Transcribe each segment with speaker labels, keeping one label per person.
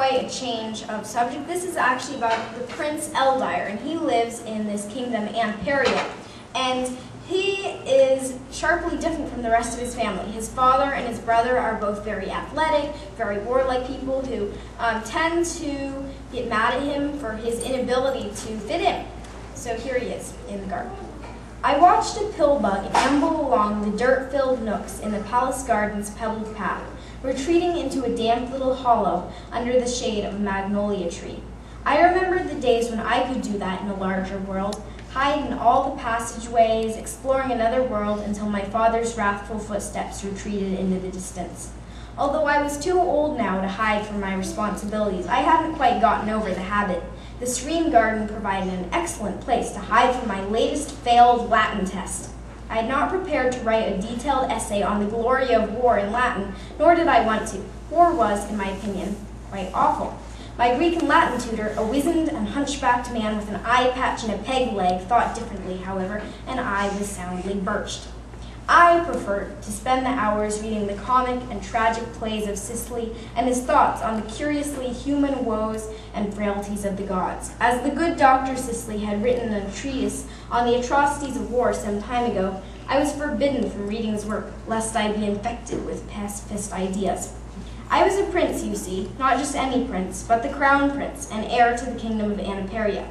Speaker 1: quite a change of subject. This is actually about the Prince Eldire, and he lives in this kingdom, Amperia. And he is sharply different from the rest of his family. His father and his brother are both very athletic, very warlike people who tend to get mad at him for his inability to fit in. So here he is in the garden. I watched a pillbug amble along the dirt-filled nooks in the palace garden's pebbled path, retreating into a damp little hollow under the shade of a magnolia tree. I remembered the days when I could do that in a larger world, hide in all the passageways, exploring another world until my father's wrathful footsteps retreated into the distance. Although I was too old now to hide from my responsibilities, I hadn't quite gotten over the habit. The serene garden provided an excellent place to hide from my latest failed Latin test. I had not prepared to write a detailed essay on the glory of war in Latin, nor did I want to. War was, in my opinion, quite awful. My Greek and Latin tutor, a wizened and hunchbacked man with an eye patch and a peg leg, thought differently, however, and I was soundly birched. I preferred to spend the hours reading the comic and tragic plays of Sicily and his thoughts on the curiously human woes and frailties of the gods. As the good Dr. Sicily had written a treatise on the atrocities of war some time ago, I was forbidden from reading his work, lest I be infected with pacifist ideas. I was a prince, you see, not just any prince, but the crown prince and heir to the kingdom of Amperia.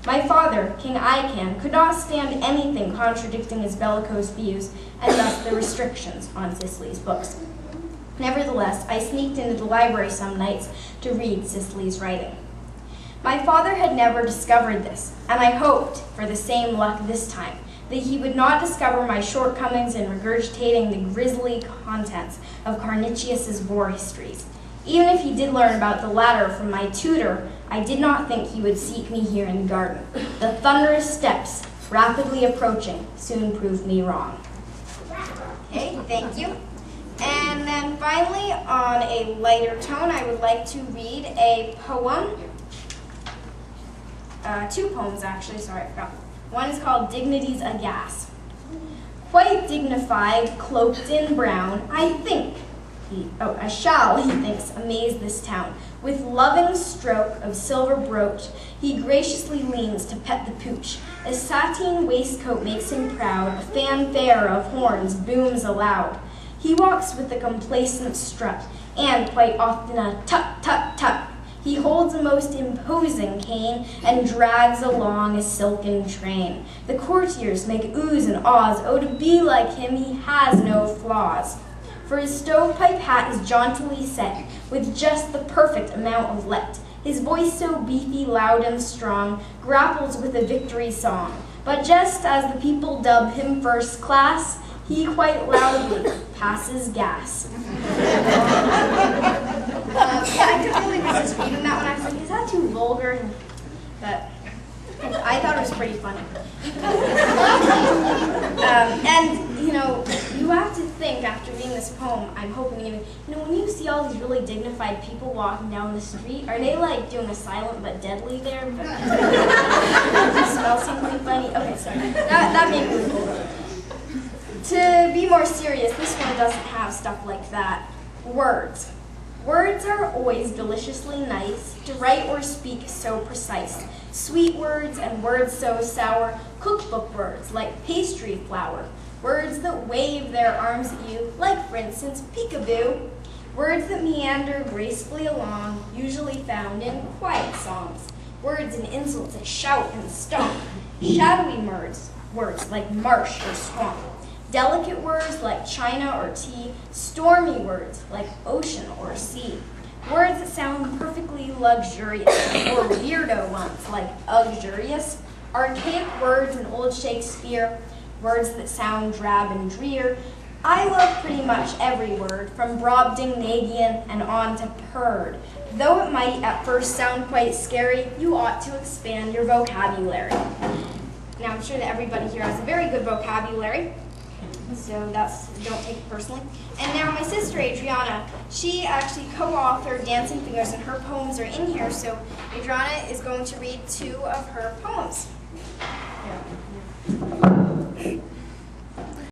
Speaker 1: My father, King Ican, could not stand anything contradicting his bellicose views, and thus the restrictions on Sicily's books. Nevertheless, I sneaked into the library some nights to read Sicily's writing. My father had never discovered this, and I hoped, for the same luck this time, that he would not discover my shortcomings in regurgitating the grisly contents of Carnicius's war histories. Even if he did learn about the latter from my tutor, I did not think he would seek me here in the garden. The thunderous steps, rapidly approaching, soon proved me wrong. Okay, thank you. And then finally, on a lighter tone, I would like to read a poem. Two poems, actually, sorry, I forgot. One is called Dignities Aghast. Quite dignified, cloaked in brown, I shall, he thinks, amaze this town. With loving stroke of silver brooch, he graciously leans to pet the pooch. A sateen waistcoat makes him proud, a fanfare of horns booms aloud. He walks with a complacent strut, and quite often a tut-tut-tut. He holds a most imposing cane, and drags along a silken train. The courtiers make oohs and ahs, oh, to be like him, he has no flaws. For his stovepipe hat is jauntily set, with just the perfect amount of let. His voice so beefy, loud, and strong, grapples with a victory song. But just as the people dub him first class, he quite loudly passes gas. I could really resist reading that one. I was like, is that too vulgar? But I thought it was pretty funny. And, you know, you have to think after reading this poem, I'm hoping even, you know, when you see all these really dignified people walking down the street, are they like doing a silent but deadly there? But you smell something funny? Okay, sorry. That made me cool. To be more serious, this one doesn't have stuff like that. Words. Words are always deliciously nice, to write or speak so precise. Sweet words and words so sour, cookbook words like pastry flour. Words that wave their arms at you, like for instance, peekaboo. Words that meander gracefully along, usually found in quiet songs. Words and insults that shout and stomp. Shadowy words like marsh or swamp. Delicate words like china or tea, stormy words like ocean or sea. Words that sound perfectly luxurious, or weirdo ones like luxurious. Archaic words in old Shakespeare, words that sound drab and drear. I love pretty much every word, from Brobdingnagian and on to purred. Though it might at first sound quite scary, you ought to expand your vocabulary. Now I'm sure that everybody here has a very good vocabulary. So don't take it personally. And now my sister Adriana, she actually co-authored Dancing Fingers, and her poems are in here. So Adriana is going to read 2 of her poems. Yeah.